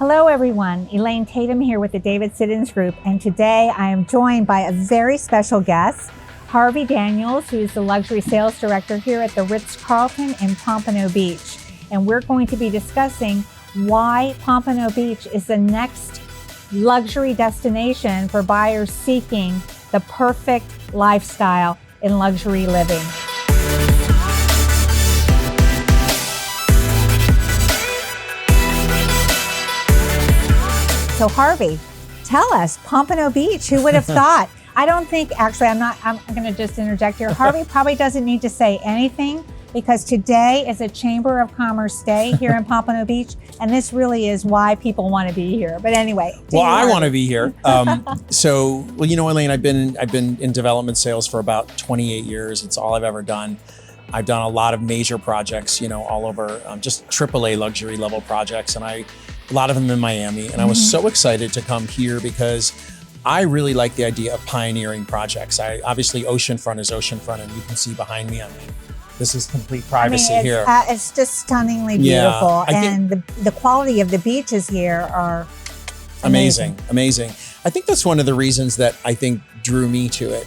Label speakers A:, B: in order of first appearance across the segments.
A: Hello everyone, Elaine Tatum here with the David Siddons Group, and today I am joined by a very special guest, Harvey Daniels, who's the Luxury Sales Director here at the Ritz Carlton in Pompano Beach. And we're going to be discussing why Pompano Beach is the next luxury destination for buyers seeking the perfect lifestyle in luxury living. So Harvey, tell us, Pompano Beach, who would have thought? I don't think, actually, I'm going to just interject here. Harvey probably doesn't need to say anything because today is a Chamber of Commerce day here in Pompano Beach, and this really is why people want to be here. But anyway.
B: Well, I want to be here. Well, you know, Elaine, I've been in development sales for about 28 years. It's all I've ever done. I've done a lot of major projects, you know, all over, just AAA luxury level projects, and a lot of them in Miami. And I was so excited to come here because I really like the idea of pioneering projects. Obviously, oceanfront is oceanfront, and you can see behind me, this is complete privacy here.
A: It's just stunningly beautiful, and the quality of the beaches here are amazing.
B: Amazing. I think that's one of the reasons that I think drew me to it,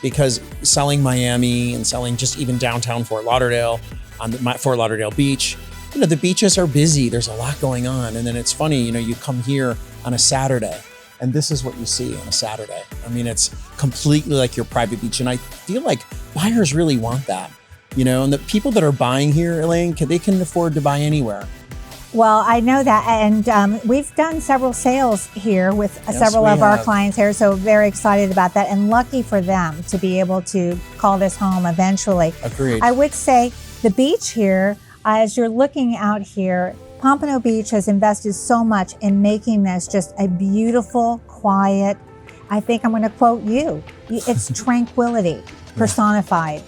B: because selling Miami and selling just even downtown Fort Lauderdale on the Fort Lauderdale beach, you know, the beaches are busy. There's a lot going on. And then it's funny, you know, you come here on a Saturday and this is what you see on a Saturday. I mean, it's completely like your private beach. And I feel like buyers really want that, you know, and the people that are buying here, Elaine, they can afford to buy anywhere.
A: Well, I know that, and we've done several sales here with several of our clients here, so very excited about that, and lucky for them to be able to call this home eventually.
B: Agreed.
A: I would say the beach here, as you're looking out here, Pompano Beach has invested so much in making this just a beautiful, quiet, I think I'm going to quote you, it's tranquility personified.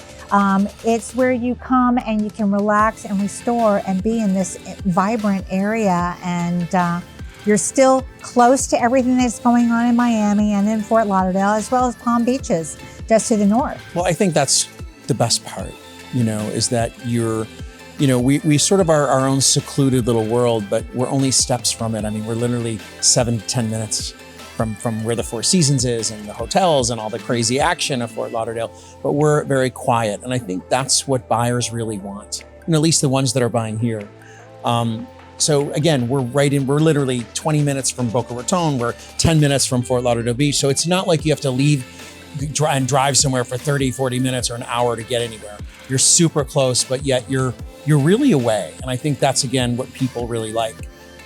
A: It's where you come and you can relax and restore and be in this vibrant area, and you're still close to everything that's going on in Miami and in Fort Lauderdale, as well as Palm Beaches just to the north.
B: Well, I think that's the best part, you know, is that we sort of are our own secluded little world, but we're only steps from it. I mean, we're literally 7 to 10 minutes from where the Four Seasons is and the hotels and all the crazy action of Fort Lauderdale, but we're very quiet. And I think that's what buyers really want, and at least the ones that are buying here. So again, we're literally 20 minutes from Boca Raton, we're 10 minutes from Fort Lauderdale Beach. So it's not like you have to leave and drive somewhere for 30, 40 minutes or an hour to get anywhere. You're super close, but yet you're really away. And I think that's, again, what people really like.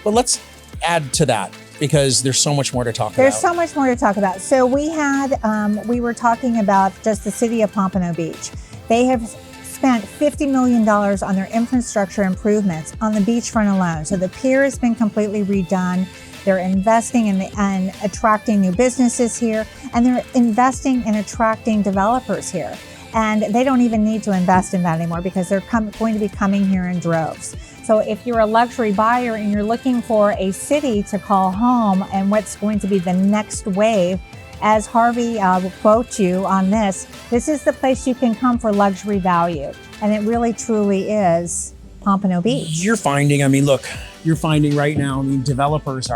B: But let's add to that, because there's so much more to talk about.
A: There's so much more to talk about. So we were talking about just the city of Pompano Beach. They have spent $50 million on their infrastructure improvements on the beachfront alone. So the pier has been completely redone. They're investing in attracting new businesses here, and they're investing in attracting developers here. And they don't even need to invest in that anymore because they're going to be coming here in droves. So if you're a luxury buyer and you're looking for a city to call home and what's going to be the next wave, as Harvey will quote you on this is the place you can come for luxury value. And it really truly is Pompano Beach.
B: You're finding right now, developers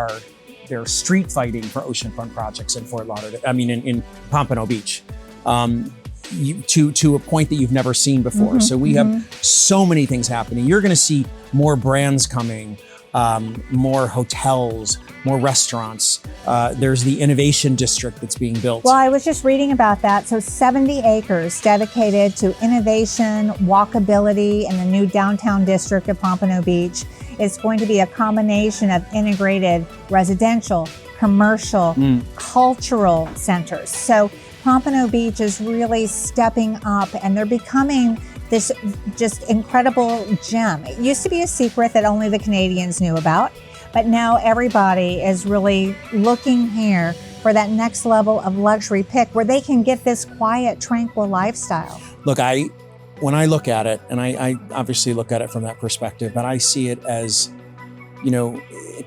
B: they're street fighting for oceanfront projects in Fort Lauderdale, in Pompano Beach. To a point that you've never seen before. So we have so many things happening. You're going to see more brands coming, more hotels, more restaurants. There's the innovation district that's being built.
A: Well, I was just reading about that. So 70 acres dedicated to innovation, walkability in the new downtown district of Pompano Beach. It's going to be a combination of integrated residential, commercial, cultural centers. So Pompano Beach is really stepping up, and they're becoming this just incredible gem. It used to be a secret that only the Canadians knew about, but now everybody is really looking here for that next level of luxury pick where they can get this quiet, tranquil lifestyle.
B: Look, when I look at it, and I obviously look at it from that perspective, but I see it as, you know,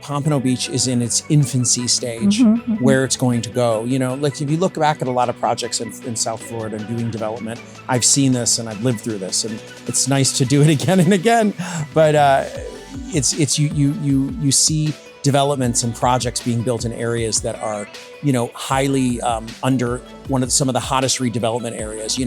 B: Pompano Beach is in its infancy stage, where it's going to go. You know, like if you look back at a lot of projects in South Florida and doing development, I've seen this and I've lived through this, and it's nice to do it again and again. But you see developments and projects being built in areas that are, highly under some of the hottest redevelopment areas.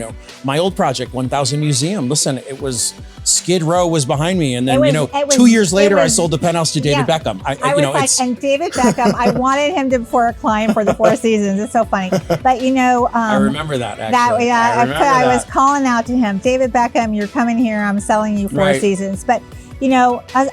B: My old project, 1000 Museum, listen, it was Skid Row was behind me. And then, 2 years later, I sold the penthouse to David Beckham.
A: And David Beckham, I wanted him to for a client for the Four Seasons. It's so funny. But,
B: I remember that, actually.
A: I was calling out to him, David Beckham, you're coming here. I'm selling you Four Seasons. But,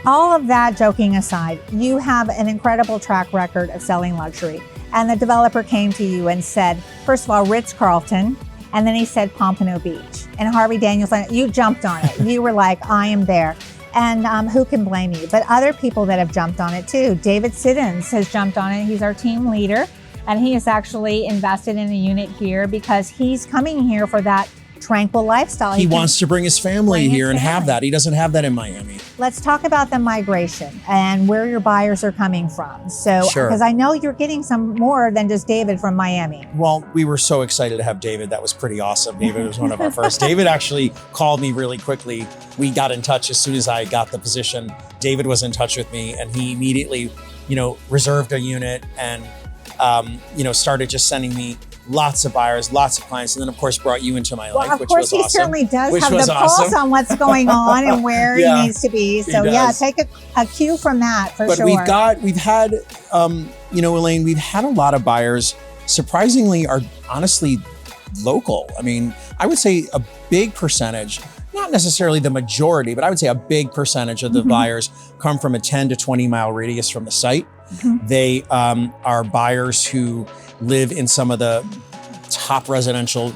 A: all of that joking aside, you have an incredible track record of selling luxury. And the developer came to you and said, first of all, Ritz Carlton, and then he said Pompano Beach. And Harvey Daniels, you jumped on it. You were like, I am there. And who can blame you? But other people that have jumped on it too. David Siddons has jumped on it. He's our team leader. And he has actually invested in a unit here because he's coming here for that tranquil lifestyle.
B: He wants to bring his family here and have that. He doesn't have that in Miami.
A: Let's talk about the migration and where your buyers are coming from. So, because I know you're getting some more than just David from Miami.
B: Well, we were so excited to have David. That was pretty awesome. David was one of our first. David actually called me really quickly. We got in touch as soon as I got the position. David was in touch with me and he immediately, reserved a unit and, started just sending me lots of buyers, lots of clients, and then of course brought you into my life, which was awesome. Of course, he
A: certainly does have the pulse on what's going on and where he needs to be. So take a cue from that for sure.
B: But we've had, Elaine, we've had a lot of buyers, surprisingly, are honestly local. I mean, I would say a big percentage, not necessarily the majority, but I would say a big percentage of the buyers come from a 10 to 20 mile radius from the site. They are buyers who live in some of the top residential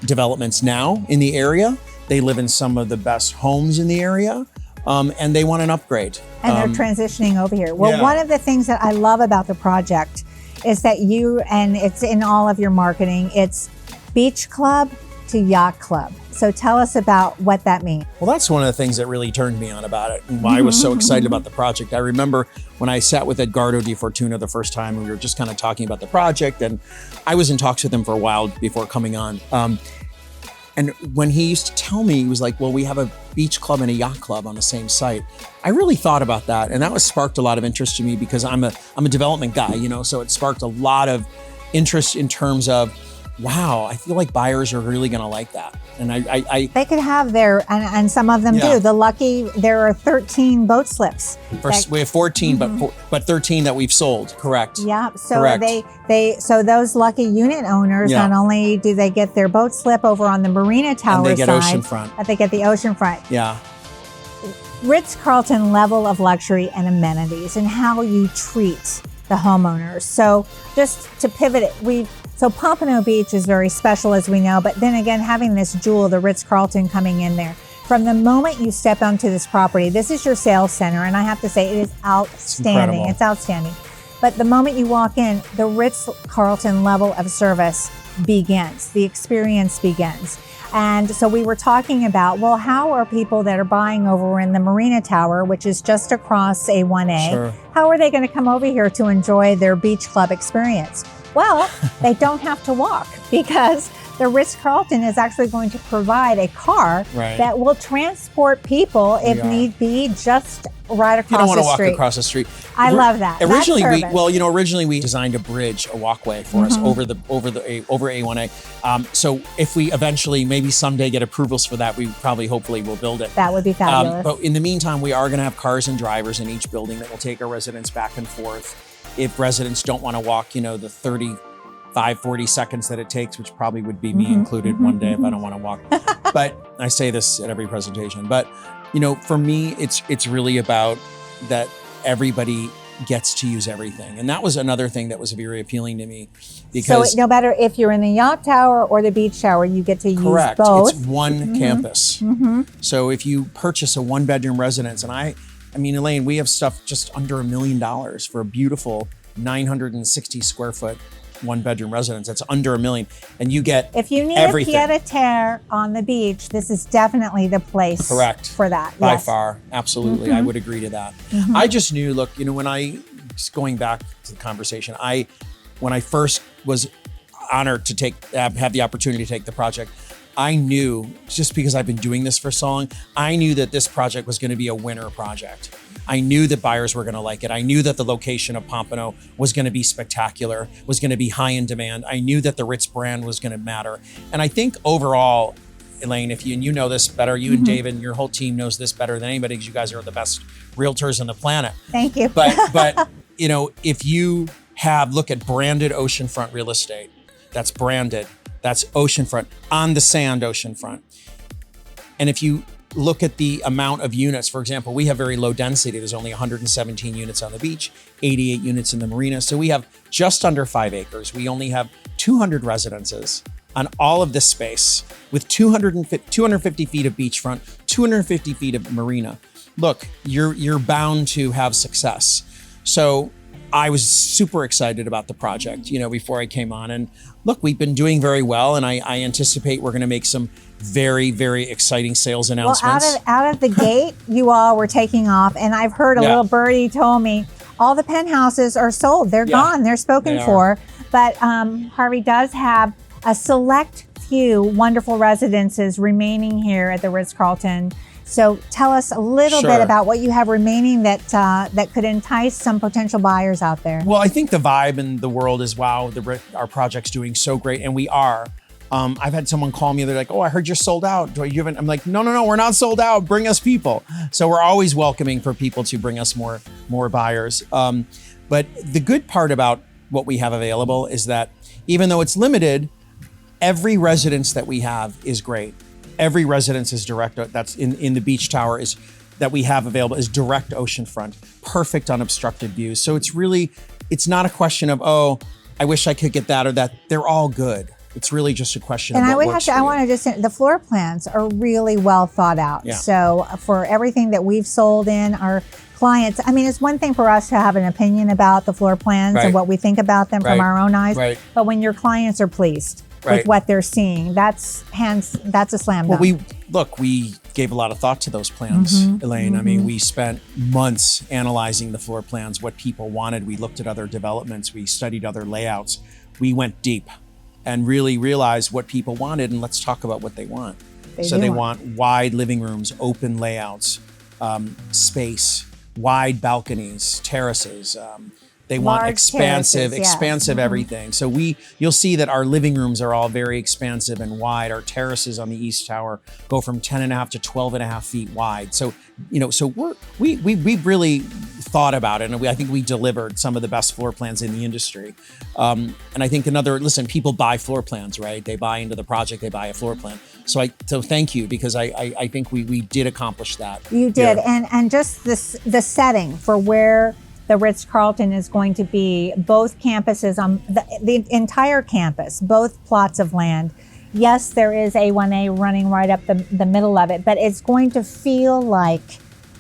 B: developments now in the area. They live in some of the best homes in the area, and they want an upgrade.
A: And they're transitioning over here. Well, one of the things that I love about the project is that and it's in all of your marketing, it's beach club to yacht club. So tell us about what that means.
B: Well, that's one of the things that really turned me on about it and why I was so excited about the project. I remember when I sat with Edgardo Di Fortuna the first time, and we were just kind of talking about the project, and I was in talks with him for a while before coming on. And when he used to tell me, he was like, well, we have a beach club and a yacht club on the same site. I really thought about that. And that sparked a lot of interest to me because I'm a development guy, so it sparked a lot of interest in terms of, wow, I feel like buyers are really going to like that. And
A: they could have and some of them do. There are 13 boat slips.
B: We have 14, but 13 that we've sold. Correct.
A: Yeah. So so those lucky unit owners, not only do they get their boat slip over on the Marina Tower
B: and they get
A: side,
B: oceanfront.
A: but they get the oceanfront.
B: Yeah.
A: Ritz Carlton level of luxury and amenities and how you treat the homeowners. So just to pivot it, so Pompano Beach is very special, as we know, but then again, having this jewel, the Ritz Carlton, coming in there. From the moment you step onto this property, this is your sales center, and I have to say it is outstanding. It's outstanding. But the moment you walk in, the Ritz Carlton level of service begins. The experience begins. And so we were talking about, well, how are people that are buying over in the Marina Tower, which is just across A1A, how are they going to come over here to enjoy their beach club experience? Well, they don't have to walk because the Ritz Carlton is actually going to provide a car that will transport people, if need be, just right across the street. You
B: don't want to walk across the street.
A: I love that.
B: Originally we designed a bridge, a walkway for us over A1A. So if we eventually, maybe someday, get approvals for that, we hopefully will build it.
A: That would be fabulous.
B: But in the meantime, we are going to have cars and drivers in each building that will take our residents back and forth. If residents don't want to walk, the 40 seconds that it takes, which probably would be me included one day if I don't want to walk. But I say this at every presentation. But, for me, it's really about that everybody gets to use everything. And that was another thing that was very appealing to me. Because
A: so no matter if you're in the yacht tower or the beach tower, you get to use both.
B: Correct. It's one campus. So if you purchase a one-bedroom residence, and I mean, Elaine, we have stuff just under $1 million for a beautiful 960 square foot one-bedroom residence. That's under $1 million, and you get
A: if you need
B: everything.
A: A pied-à-terre on the beach, this is definitely the place.
B: Correct.
A: For that.
B: By far, absolutely, I would agree to that. I just knew. Look, when just going back to the conversation, when I first was honored to have the opportunity to take the project, I knew, just because I've been doing this for so long, I knew that this project was going to be a winner project. I knew that buyers were going to like it. I knew that the location of Pompano was going to be spectacular, was going to be high in demand. I knew that the Ritz brand was going to matter. And I think overall, Elaine, if you, and you know this better, you and David and your whole team knows this better than anybody, because you guys are the best realtors on the planet.
A: Thank you.
B: But you know, if you look at branded oceanfront real estate, that's branded, that's oceanfront, on the sand oceanfront. And if you look at the amount of units, for example, we have very low density. There's only 117 units on the beach, 88 units in the marina. So we have just under 5 acres. We only have 200 residences on all of this space with 250 feet of beachfront, 250 feet of marina. Look, you're bound to have success. So I was super excited about the project, you know, before I came on. And look, we've been doing very well, and I anticipate we're going to make some very, very exciting sales announcements.
A: Well, out of the gate, you all were taking off, and I've heard a little birdie told me all the penthouses are sold. They're gone. They're spoken for. But Harvey does have a select few wonderful residences remaining here at the Ritz Carlton. So tell us a little bit about what you have remaining that that could entice some potential buyers out there.
B: Well, I think the vibe in the world is, wow, our project's doing so great, and we are. I've had someone call me, they're like, oh, I heard you're sold out. Do you have I'm like, no, we're not sold out. Bring us people. So we're always welcoming for people to bring us more buyers. But the good part about what we have available is that even though it's limited, every residence that we have is great. Every residence is direct, that's in the beach tower is that we have available is direct oceanfront, perfect unobstructed views. So it's not a question of, oh, I wish I could get that or that. They're all good. It's really just a question of what works for you.
A: I want to just say, the floor plans are really well thought out.
B: Yeah.
A: So for everything that we've sold in, our clients, I mean, it's one thing for us to have an opinion about the floor plans and what we think about them from our own eyes. But when your clients are pleased with what they're seeing, that's a slam dunk.
B: Well, we gave a lot of thought to those plans, Elaine. I mean, we spent months analyzing the floor plans, what people wanted. We looked at other developments. We studied other layouts. We went deep and really realized what people wanted, and let's talk about what they want. They want wide living rooms, open layouts, space, wide balconies, terraces. They want expansive everything. So you'll see that our living rooms are all very expansive and wide. Our terraces on the East Tower go from 10.5 to 12.5 feet wide. So, you know, we've really thought about it, and I think we delivered some of the best floor plans in the industry. And I think people buy floor plans, right? They buy into the project, they buy a floor plan. So thank you, because I think we did accomplish that.
A: You did, and just the setting for where the Ritz Carlton is going to be, both campuses on the entire campus, both plots of land. Yes, there is A1A running right up the middle of it, but it's going to feel like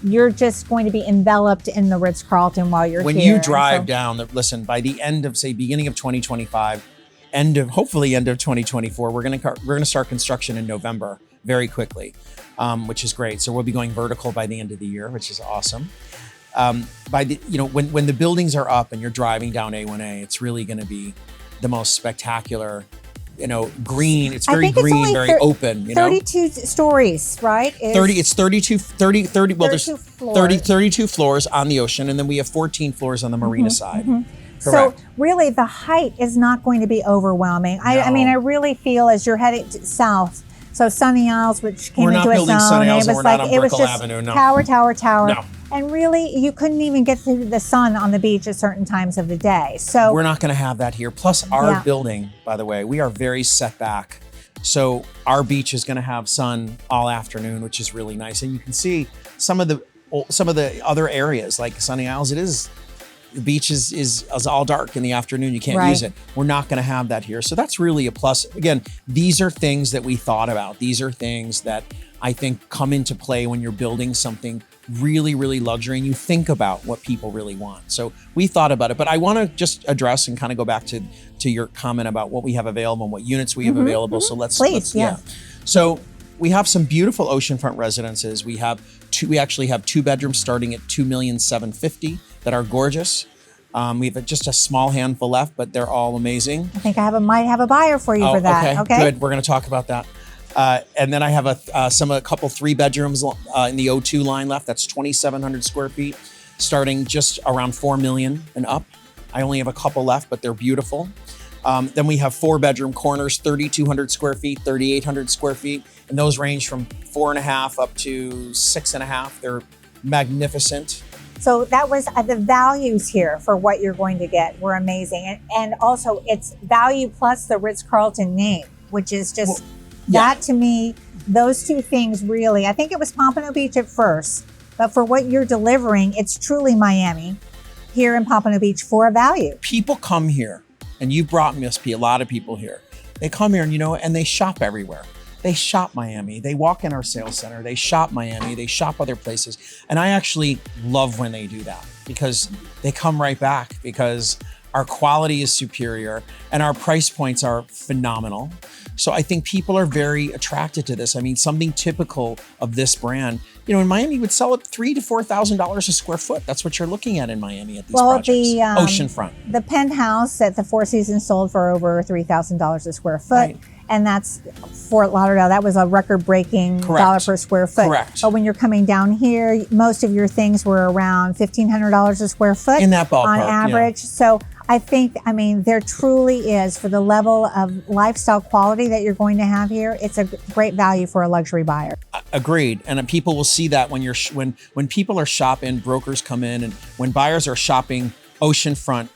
A: you're just going to be enveloped in the Ritz Carlton while you're here.
B: When you drive down, listen, by the end of, say, beginning of 2025, hopefully end of 2024, we're gonna start construction in November very quickly, which is great. So we'll be going vertical by the end of the year, which is awesome. When the buildings are up and you're driving down A1A, it's really going to be the most spectacular, green. It's very green, very open,
A: 32 stories, right?
B: 32 floors on the ocean. And then we have 14 floors on the marina side.
A: So really the height is not going to be overwhelming. No. I mean, I really feel as you're heading south, so Sunny Isles, which came into its own, it was like, it was just tower. No. And really, you couldn't even get to the sun on the beach at certain times of the day. So
B: we're not going to have that here. Plus, our building, by the way, we are very set back. So our beach is going to have sun all afternoon, which is really nice. And you can see some of the other areas, like Sunny Isles. The beach is all dark in the afternoon. You can't use it. We're not going to have that here. So that's really a plus. Again, these are things that we thought about. These are things that I think come into play when you're building something really, really luxury and you think about what people really want. So we thought about it, but I want to just address and kind of go back to your comment about what we have available and what units we have available. So let's So we have some beautiful oceanfront residences. We actually have 2 bedrooms starting at $2,750,000 that are gorgeous. We have just a small handful left, but they're all amazing.
A: I think I might have a buyer for you for that.
B: Okay, good. We're going to talk about that. And then I have a couple 3 bedrooms in the O2 line left. That's 2,700 square feet. starting just around 4 million and up. I only have a couple left, but they're beautiful. Then we have 4-bedroom corners, 3,200 square feet, 3,800 square feet. And those range from 4.5 up to 6.5. They're magnificent.
A: So that was the values here for what you're going to get were amazing. And also it's value plus the Ritz Carlton name, which is just that to me, those two things really, I think it was Pompano Beach at first, but for what you're delivering, it's truly Miami here in Pompano Beach for a value.
B: People come here, and you brought must be a lot of people here. They come here and and they shop everywhere. They shop Miami. They walk in our sales center. They shop Miami. They shop other places. And I actually love when they do that because they come right back because our quality is superior and our price points are phenomenal. So I think people are very attracted to this. I mean, something typical of this brand, in Miami would sell at $3,000 to $4,000 a square foot. That's what you're looking at in Miami at these projects. Oceanfront.
A: The penthouse at the Four Seasons sold for over $3,000 a square foot.
B: Right.
A: And that's Fort Lauderdale. That was a record-breaking dollar per square foot.
B: Correct.
A: But when you're coming down here, most of your things were around $1,500 a square foot.
B: In that ballpark,
A: on average. Yeah. So I think, there truly is, for the level of lifestyle quality that you're going to have here, it's a great value for a luxury buyer.
B: Agreed. And people will see that when when people are shopping, brokers come in, and when buyers are shopping oceanfront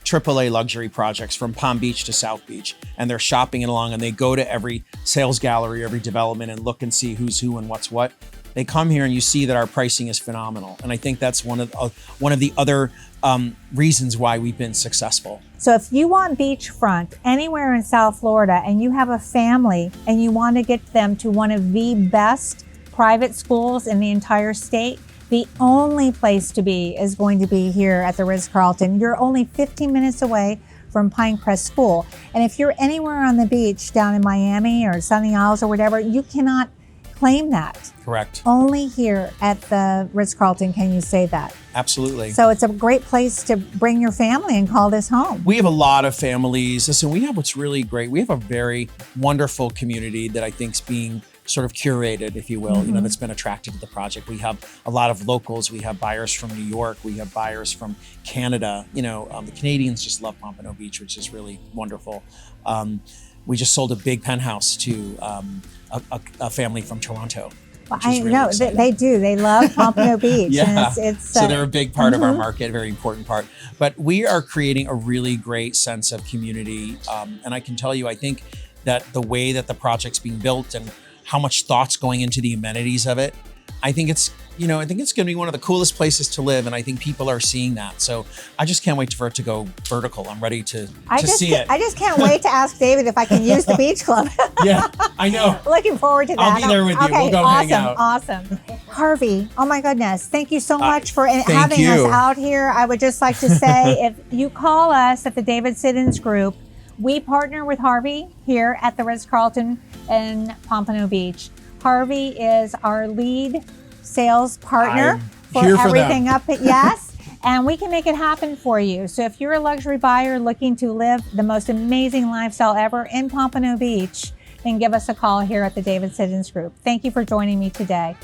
B: AAA luxury projects from Palm Beach to South Beach, and they're shopping it along and they go to every sales gallery, every development and look and see who's who and what's what. They come here and you see that our pricing is phenomenal. And I think that's one of the other reasons why we've been successful.
A: So if you want beachfront anywhere in South Florida and you have a family and you want to get them to one of the best private schools in the entire state, the only place to be is going to be here at the Ritz Carlton. You're only 15 minutes away from Pinecrest School. And if you're anywhere on the beach down in Miami or Sunny Isles or whatever, you cannot claim that.
B: Correct.
A: Only here at the Ritz Carlton can you say that.
B: Absolutely.
A: So it's a great place to bring your family and call this home.
B: We have a lot of families. Listen, we have what's really great. We have a very wonderful community that I think is being sort of curated, if you will, that's been attracted to the project. We have a lot of locals. We have buyers from New York. We have buyers from Canada. The Canadians just love Pompano Beach, which is really wonderful. We just sold a big penthouse to a family from Toronto.
A: Well, I know they do. They love Pompano Beach.
B: Yeah.
A: And
B: so they're a big part of our market, a very important part. But we are creating a really great sense of community. And I can tell you, I think that the way that the project's being built and how much thought's going into the amenities of it, I think it's going to be one of the coolest places to live, and I think people are seeing that. So I just can't wait for it to go vertical. I'm ready to see it.
A: I just can't wait to ask David if I can use the beach club.
B: Yeah, I know.
A: Looking forward to that.
B: I'll be there with you.
A: Okay,
B: we'll go hang out.
A: Awesome. Harvey, oh my goodness. Thank you so much for having us out here. I would just like to say, if you call us at the David Siddons Group, we partner with Harvey here at the Ritz Carlton in Pompano Beach. Harvey is our lead sales partner for everything up at Yes, and we can make it happen for you. So if you're a luxury buyer looking to live the most amazing lifestyle ever in Pompano Beach, then give us a call here at the David Siddons Group. Thank you for joining me today.